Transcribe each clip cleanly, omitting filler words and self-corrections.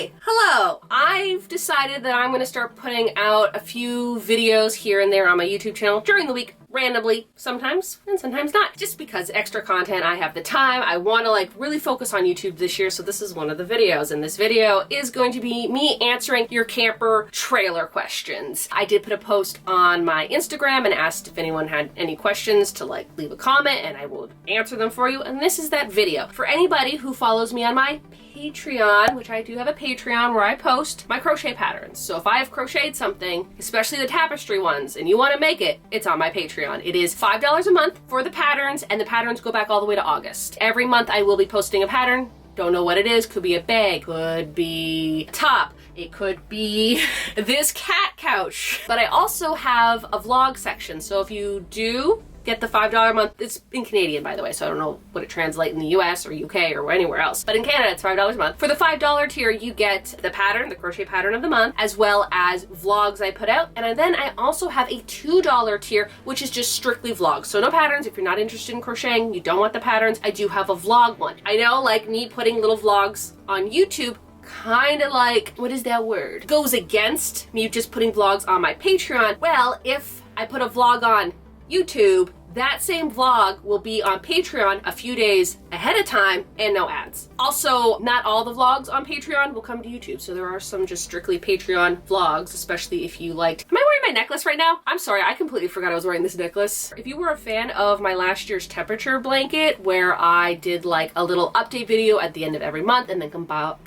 Hi, hello. I've decided that I'm going to start putting out a few videos here and there on my YouTube channel during the week, randomly, sometimes, and sometimes not. Just because extra content, I have the time. I want to really focus on YouTube this year, so this is one of the videos. And this video is going to be me answering your camper trailer questions. I did put a post on my Instagram and asked if anyone had any questions to leave a comment, and I will answer them for you. And this is that video. For anybody who follows me on my Patreon, which I do have a Patreon where I post my crochet patterns. So if I have crocheted something, especially the tapestry ones, and you want to make it, it's on my Patreon. It is $5 a month for the patterns, and the patterns go back all the way to August. Every month I will be posting a pattern. Don't know what it is. Could be a bag, could be a top, it could be this cat couch. But I also have a vlog section, so if you do get the $5 a month, it's in Canadian, by the way, so I don't know what it translates in the US or UK or anywhere else, but in Canada it's $5 a month. For the $5 tier, you get the pattern, the crochet pattern of the month, as well as vlogs I put out, and then I also have a $2 tier, which is just strictly vlogs. So no patterns. If you're not interested in crocheting, you don't want the patterns, I do have a vlog one. I know, me putting little vlogs on YouTube kind of what is that word? Goes against me just putting vlogs on my Patreon. Well, if I put a vlog on YouTube, that same vlog will be on Patreon a few days ahead of time and no ads. Also, not all the vlogs on Patreon will come to YouTube, so there are some just strictly Patreon vlogs, especially if you liked. Am I wearing my necklace right now? I'm sorry, I completely forgot I was wearing this necklace. If you were a fan of my last year's temperature blanket, where I did a little update video at the end of every month and then compiled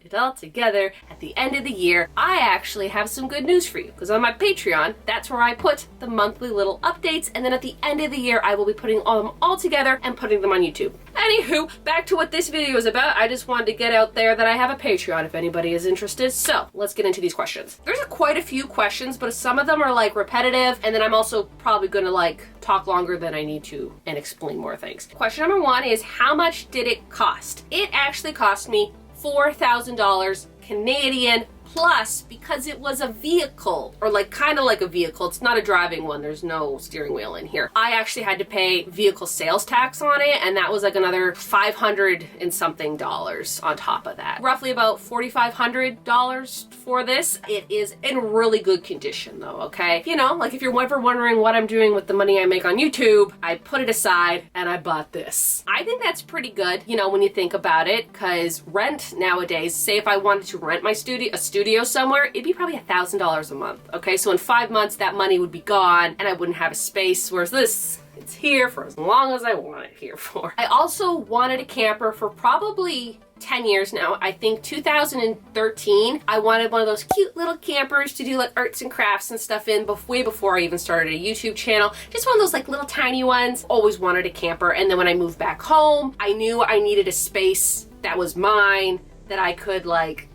it all together at the end of the year, I actually have some good news for you, because on my Patreon, that's where I put the monthly little updates, and then at the end of the year, I will be putting them all together and putting them on YouTube. Anywho, back to what this video is about. I just wanted to get out there that I have a Patreon if anybody is interested. So let's get into these questions. There's quite a few questions, but some of them are repetitive, and then I'm also probably gonna talk longer than I need to and explain more things. Question number one is, how much did it cost? It actually cost me $4,000 Canadian, plus because it was a vehicle, or kind of like a vehicle. It's not a driving one. There's no steering wheel in here. I actually had to pay vehicle sales tax on it, and that was another $500 and something on top of that. Roughly about $4,500 for this. It is in really good condition though, okay? If you're ever wondering what I'm doing with the money I make on YouTube, I put it aside and I bought this. I think that's pretty good, when you think about it, because rent nowadays, say if I wanted to rent my studio somewhere, it'd be probably $1,000 a month. Okay, so in 5 months that money would be gone and I wouldn't have a space, whereas this, it's here for as long as I want it here for. I also wanted a camper for probably 10 years now. I think 2013, I wanted one of those cute little campers to do arts and crafts and stuff in, way before I even started a YouTube channel. Just one of those little tiny ones. Always wanted a camper. And then when I moved back home, I knew I needed a space that was mine, that I could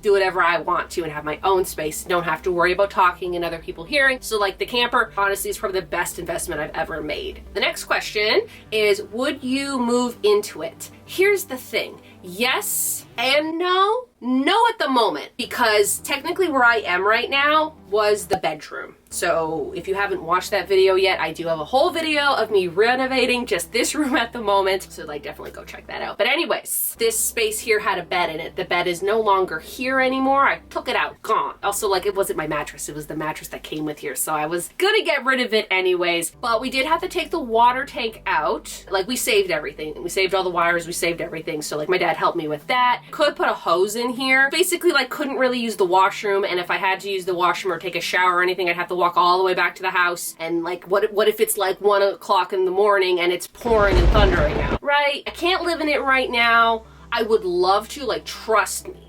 do whatever I want to and have my own space. Don't have to worry about talking and other people hearing. So the camper, honestly, is probably the best investment I've ever made. The next question is, would you move into it? Here's the thing. Yes and no. No at the moment, because technically where I am right now was the bedroom. So if you haven't watched that video yet, I do have a whole video of me renovating just this room at the moment. So definitely go check that out. But anyways, this space here had a bed in it. The bed is no longer here anymore. I took it out, gone. Also, it wasn't my mattress. It was the mattress that came with here. So I was gonna get rid of it anyways. But we did have to take the water tank out. We saved everything. We saved all the wires. We saved everything. So my dad helped me with that. Could put a hose in here. Basically, couldn't really use the washroom. And if I had to use the washroom or take a shower or anything, I'd have to walk all the way back to the house. And what if it's 1 o'clock in the morning and it's pouring and thundering out, right? I can't live in it right now. I would love to, trust me,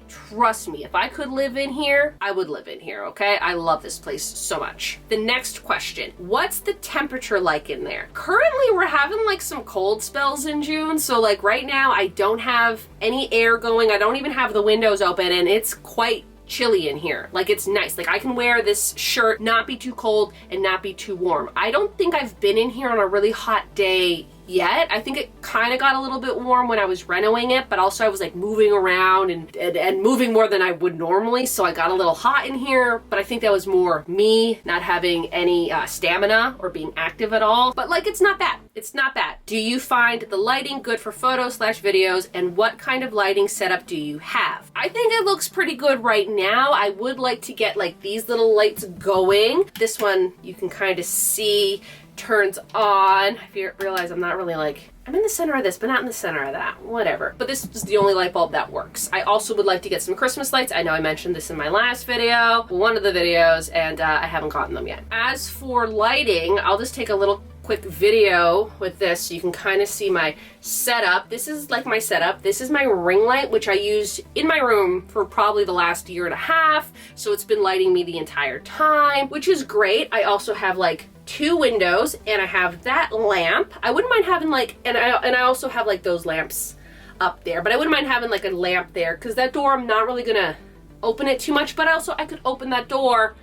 if I could live in here, I would live in here, okay? I love this place so much. The next question, what's the temperature in there? Currently, we're having some cold spells in June, so right now, I don't have any air going. I don't even have the windows open, and it's quite chilly in here. It's nice. I can wear this shirt, not be too cold and not be too warm. I don't think I've been in here on a really hot day yet. I think it kind of got a little bit warm when I was renovating it, but also I was like moving around and moving more than I would normally, so I got a little hot in here, but I think that was more me not having any stamina or being active at all. But like, it's not bad. It's not bad. Do you find the lighting good for photos/videos, and what kind of lighting setup do you have? I think it looks pretty good right now. I would like to get like these little lights going. This one you can kind of see turns on. I realize I'm not really like, I'm in the center of this, but not in the center of that. Whatever. But this is the only light bulb that works. I also would like to get some Christmas lights. I know I mentioned this in my last video, one of the videos, and I haven't gotten them yet. As for lighting, I'll just take a little quick video with this so you can kind of see my setup. This is like my setup. This is my ring light, which I used in my room for probably the last year and a half. So it's been lighting me the entire time, which is great. I also have like 2 windows, and I have that lamp. I wouldn't mind having like, and I also have like those lamps up there, but I wouldn't mind having like a lamp there, because that door, I'm not really gonna open it too much, but also I could open that door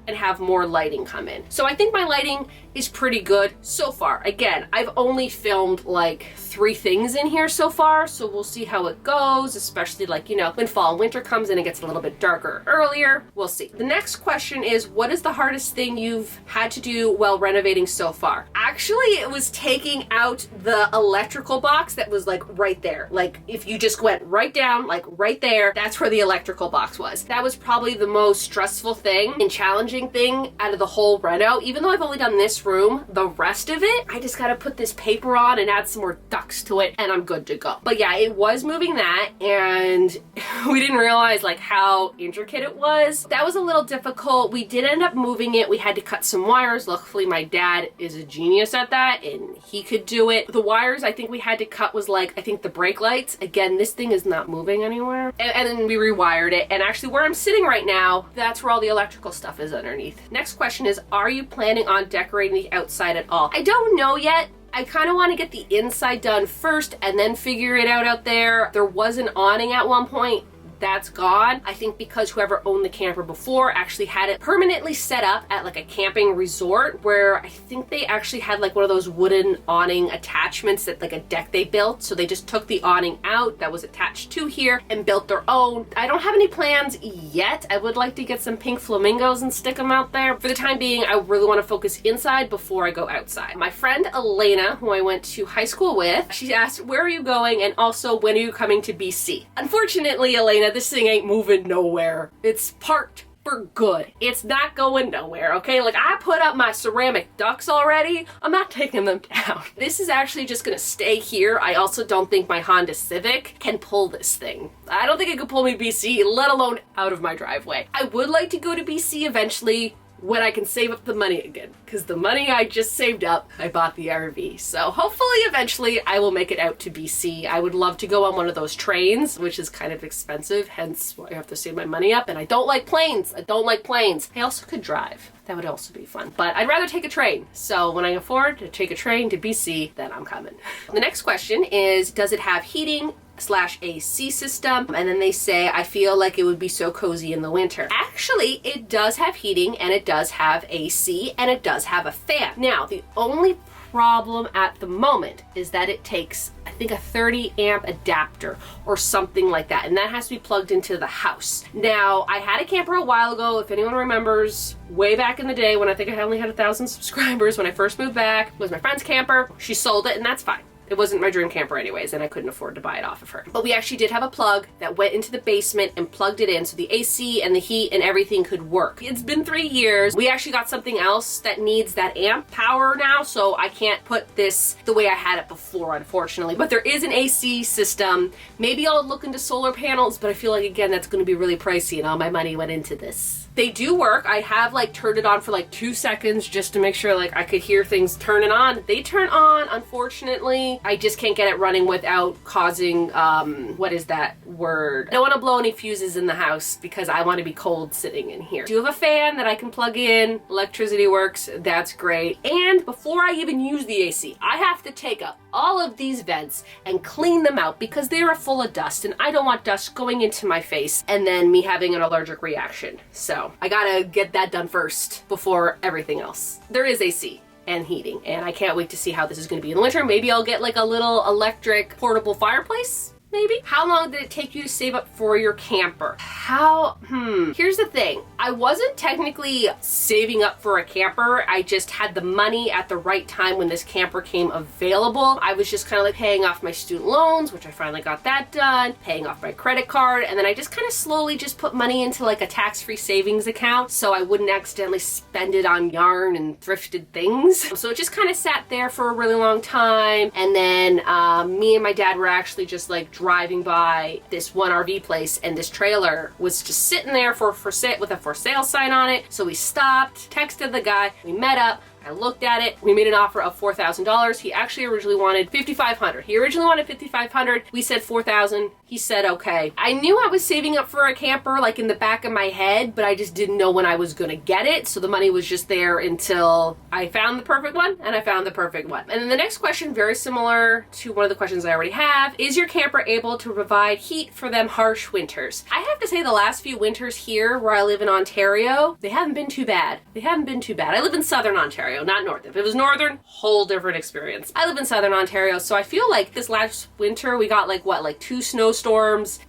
and have more lighting come in. So I think my lighting is pretty good so far. Again, I've only filmed like 3 things in here so far, so we'll see how it goes, especially like, you know, when fall and winter comes and it gets a little bit darker earlier. We'll see. The next question is, what is the hardest thing you've had to do while renovating so far? Actually, it was taking out the electrical box that was like right there. Like if you just went right down, like right there, that's where the electrical box was. That was probably the most stressful thing and challenging thing out of the whole reno. Even though I've only done this room, the rest of it, I just gotta put this paper on and add some more ducts to it and I'm good to go. But yeah, it was moving that, and we didn't realize like how intricate it was. That was a little difficult. We did end up moving it. We had to cut some wires. Luckily my dad is a genius at that and he could do it. The wires I think we had to cut was like, I think the brake lights. Again, this thing is not moving anywhere. And then we rewired it, and actually where I'm sitting right now, that's where all the electrical stuff is underneath. Next question is, are you planning on decorating the outside at all? I don't know yet. I kind of want to get the inside done first and then figure it out there. There was an awning at one point. That's gone. I think because whoever owned the camper before actually had it permanently set up at like a camping resort, where I think they actually had like one of those wooden awning attachments that like a deck they built. So they just took the awning out that was attached to here and built their own. I don't have any plans yet. I would like to get some pink flamingos and stick them out there. For the time being, I really want to focus inside before I go outside. My friend Elena, who I went to high school with, she asked, where are you going? And also, when are you coming to BC? Unfortunately, Elena, this thing ain't moving nowhere. It's parked for good. It's not going nowhere, okay? Like, I put up my ceramic ducks already. I'm not taking them down. This is actually just gonna stay here. I also don't think my Honda Civic can pull this thing. I don't think it could pull me to BC, let alone out of my driveway. I would like to go to BC eventually, when I can save up the money again, because the money I just saved up, I bought the RV. So hopefully eventually I will make it out to BC. I would love to go on one of those trains, which is kind of expensive, hence why I have to save my money up. And I don't like planes. I don't like planes. I also could drive. That would also be fun. But I'd rather take a train. So when I afford to take a train to BC, then I'm coming. The next question is, does it have heating / AC system? And then they say, I feel like it would be so cozy in the winter. Actually, it does have heating, and it does have AC, and it does have a fan. Now, the only problem at the moment is that it takes, I think, a 30 amp adapter or something like that, and that has to be plugged into the house. Now, I had a camper a while ago, if anyone remembers, way back in the day when I think I only had 1,000 subscribers when I first moved back. It was my friend's camper. She sold it, and that's fine. It wasn't my dream camper anyways, and I couldn't afford to buy it off of her. But we actually did have a plug that went into the basement and plugged it in so the AC and the heat and everything could work. It's been 3 years. We actually got something else that needs that amp power now, so I can't put this the way I had it before, unfortunately. But there is an AC system. Maybe I'll look into solar panels, but I feel like, again, that's gonna be really pricey, and all my money went into this. They do work. I have like turned it on for like 2 seconds just to make sure like I could hear things turning on. They turn on, unfortunately. I just can't get it running without causing, what is that word? I don't want to blow any fuses in the house because I want to be cold sitting in here. I do have a fan that I can plug in. Electricity works. That's great. And before I even use the AC, I have to take up all of these vents and clean them out because they are full of dust, and I don't want dust going into my face and then me having an allergic reaction. So I gotta get that done first before everything else. There is AC. and heating. And I can't wait to see how this is going to be in the winter. Maybe I'll get like a little electric portable fireplace. Maybe. How long did it take you to save up for your camper? Here's the thing. I wasn't technically saving up for a camper. I just had the money at the right time when this camper came available. I was just kind of like paying off my student loans, which I finally got that done, paying off my credit card, and then I just kind of slowly just put money into like a tax-free savings account so I wouldn't accidentally spend it on yarn and thrifted things. So it just kind of sat there for a really long time, and then me and my dad were actually just like driving by this one RV place, and this trailer was just sitting there with a for sale sign on it. So we stopped, texted the guy, we met up, I looked at it, we made an offer of $4,000. He actually originally wanted $5,500. He originally wanted $5,500. We said $4,000. He said okay. I knew I was saving up for a camper like in the back of my head, but I just didn't know when I was gonna get it. So the money was just there until I found the perfect one, and I found the perfect one. And then the next question, very similar to one of the questions I already have, is your camper able to provide heat for them harsh winters? I have to say the last few winters here where I live in Ontario, they haven't been too bad. They haven't been too bad. I live in southern Ontario, not north. If it was northern, whole different experience. I live in southern Ontario, so I feel like this last winter we got like 2 snowstorms,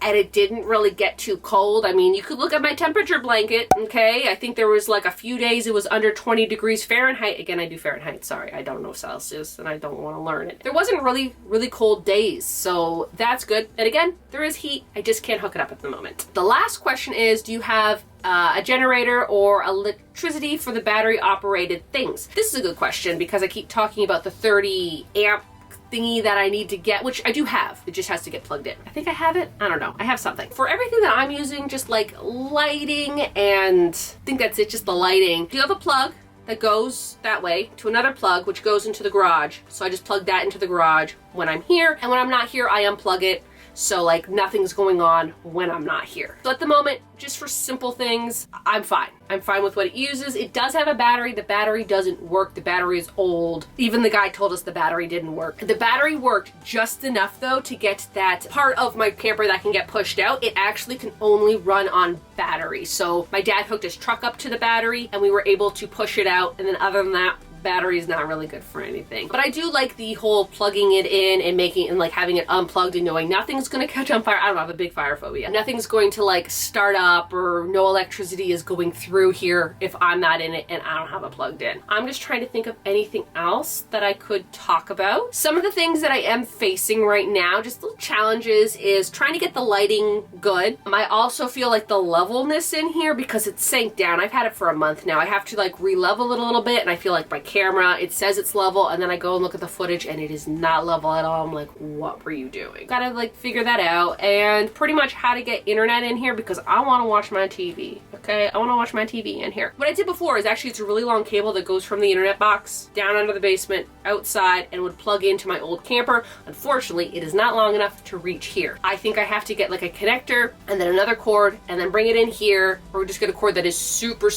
and it didn't really get too cold. I mean, you could look at my temperature blanket, okay? I think there was like a few days it was under 20 degrees Fahrenheit. Again, I do Fahrenheit, sorry. I don't know Celsius, and I don't want to learn it. There wasn't really cold days, so that's good. And again, there is heat. I just can't hook it up at the moment. The last question is, do you have a generator or electricity for the battery operated things? This is a good question because I keep talking about the 30 amp thingy that I need to get, which I do have. It just has to get plugged in. I think I have it. I don't know. I have something. For everything that I'm using, just like lighting, and I think that's it, just the lighting. Do you have a plug that goes that way to another plug which goes into the garage? So I just plug that into the garage when I'm here, and when I'm not here I unplug it. So like nothing's going on when I'm not here. So at the moment, just for simple things, I'm fine. I'm fine with what it uses. It does have a battery. The battery doesn't work. The battery is old. Even the guy told us the battery didn't work. The battery worked just enough though to get that part of my camper that can get pushed out. It actually can only run on battery. So my dad hooked his truck up to the battery and we were able to push it out. And then other than that, battery is not really good for anything. But I do like the whole plugging it in and making and like having it unplugged and knowing nothing's gonna catch on fire. I don't have a big fire phobia. Nothing's going to like start up, or no electricity is going through here if I'm not in it and I don't have it plugged in. I'm just trying to think of anything else that I could talk about. Some of the things that I am facing right now, just little challenges, is trying to get the lighting good. I also feel like the levelness in here, because it sank down. I've had it for a month now. I have to like re-level it a little bit, and I feel like my camera, it says it's level, and then I go and look at the footage and it is not level at all. I'm like, what were you doing? Gotta like figure that out, and pretty much how to get internet in here because I want to watch my TV. Okay, I want to watch my TV in here. What I did before is actually, it's a really long cable that goes from the internet box down under the basement outside and would plug into my old camper. Unfortunately, it is not long enough to reach here. I think I have to get like a connector and then another cord and then bring it in here, or just get a cord that is super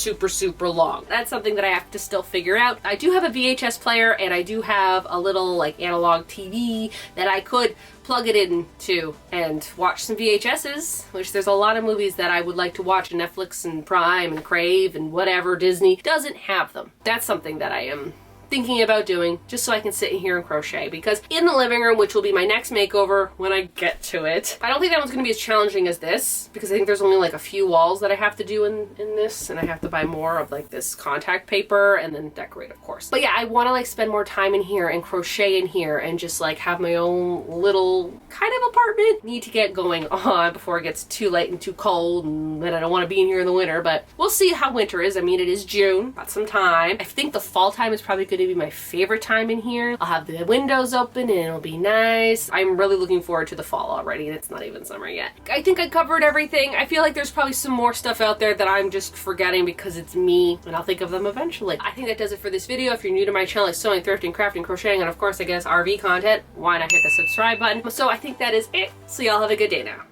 long. That's something that I have to still figure out. I do have a VHS player, and I do have a little like analog TV that I could plug it into and watch some VHSs, which there's a lot of movies that I would like to watch on Netflix and Prime and Crave and whatever. Disney doesn't have them. That's something that I am thinking about doing, just so I can sit in here and crochet, because in the living room, which will be my next makeover when I get to it, I don't think that one's going to be as challenging as this, because I think there's only like a few walls that I have to do in this, and I have to buy more of like this contact paper and then decorate, of course. But yeah, I want to like spend more time in here and crochet in here and just like have my own little kind of apartment. Need to get going on before it gets too late and too cold, and then I don't want to be in here in the winter, but we'll see how winter is. I mean, it is June, got some time. I think the fall time is probably going to be my favorite time in here. I'll have the windows open and it'll be nice. I'm really looking forward to the fall already, and it's not even summer yet. I think I covered everything. I feel like there's probably some more stuff out there that I'm just forgetting because it's me, and I'll think of them eventually. I think that does it for this video. If you're new to my channel, like sewing, thrifting, crafting, crocheting, and of course I guess RV content, why not hit the subscribe button? So I think that is it. So y'all have a good day now.